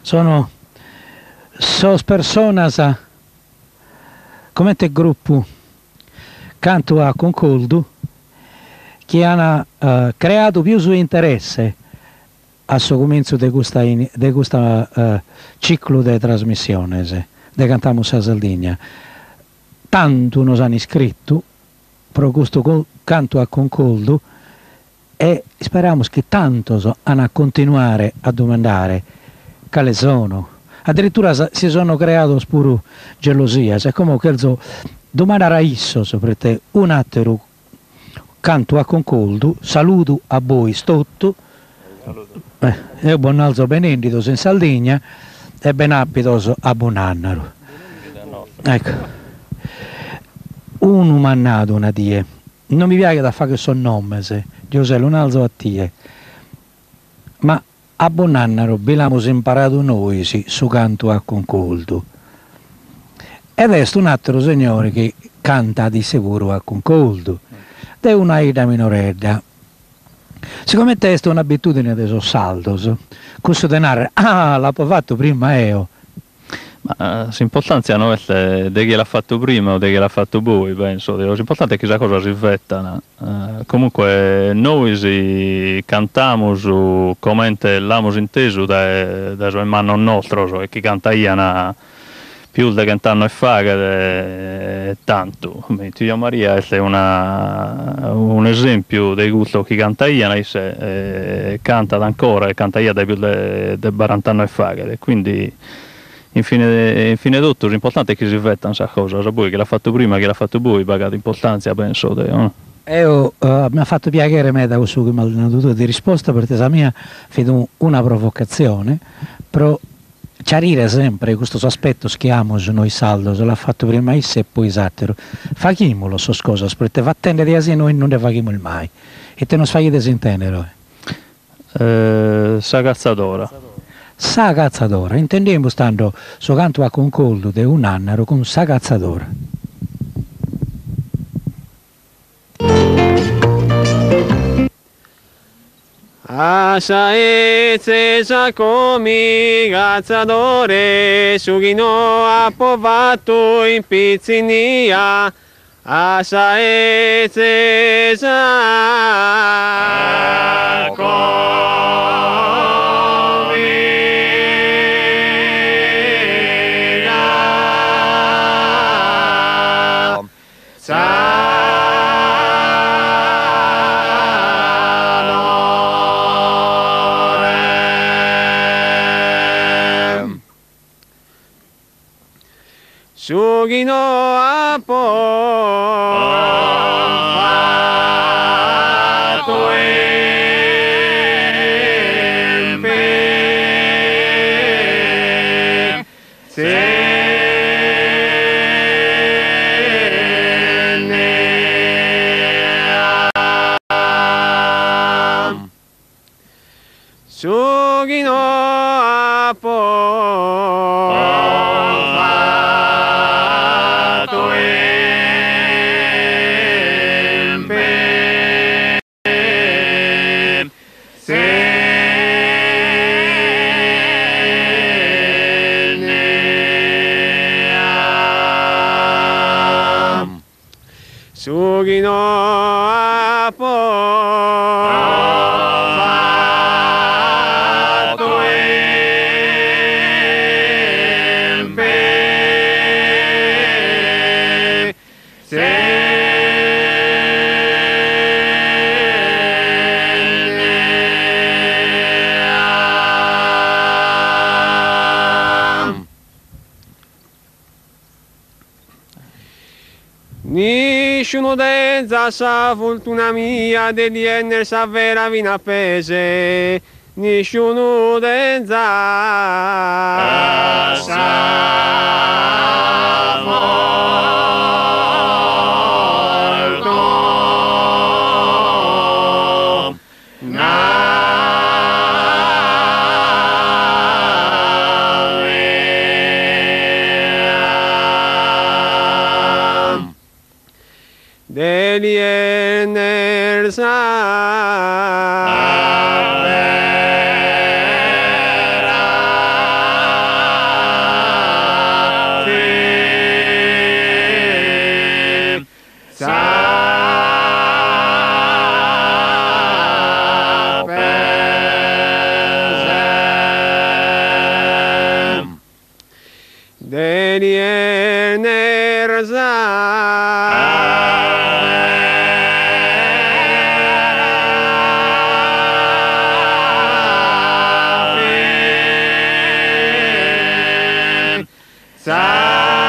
Sono personas come te gruppo canto a concordo che hanno creato più su interesse a suo comincio di questo ciclo di trasmissione de Cantamos a Sardegna. Tanto nos hanno iscritto per questo canto a concordo e speriamo che tantos hanno a continuare a domandare quali sono. Addirittura si sono creati pure gelosie, e comunque domandare a isso perché un altro canto a concordo, saluto a voi tutto, io buon alzo benedito in Sardegna e ben abito a Bonannaro. Ecco, uno mannato una die, non mi piace da fare che sono nome, Giuseppe, un alzo a tie, ma a Bonannaro abbiamo imparato noi su canto a concordo. Ed è un altro signore che canta di sicuro a concordo, è una ida minoredda. Siccome è un'abitudine dei saldos, questo denaro, l'ho fatto prima io. Ma l'importanza non è di chi l'ha fatto prima o di chi l'ha fatto poi, penso. L'importante è che questa cosa si invetta. Comunque noi cantiamo come l'abbiamo inteso da suo hermano nostro, e chi canta Iana più di cantare e fare tanto. Tia Maria è un esempio di gusto che canta Iana, canta ancora e canta Iana da più di 40 anni e fare, quindi infine tutto l'importante è che si invetta questa cosa, poi che l'ha fatto prima, che l'ha fatto poi, pagate importanza, penso. Mi ha fatto piacere me da questo che mi ha dato di risposta, perché la mia è una provocazione, però chiarire sempre questo aspetto che abbiamo noi saldos, l'ha fatto prima issa e poi Sattero. Facciamolo, so cose, perché va a tendere a noi non ne facciamo mai, e te non fai desintendere. Sa cazzadora. Sa cazzadora, intendiamo stando so canto a concordo di un anno con sa cazzadora. Asa sa come cazzadore su chi no ha provato in pizzinia. Asa sa Sugino a fatto Sugino a Sugino a fatto Nessuno denza sa fortuna mia degli enner sa vera vina pese. Nessuno denza sa molto degli enner sa Ciao.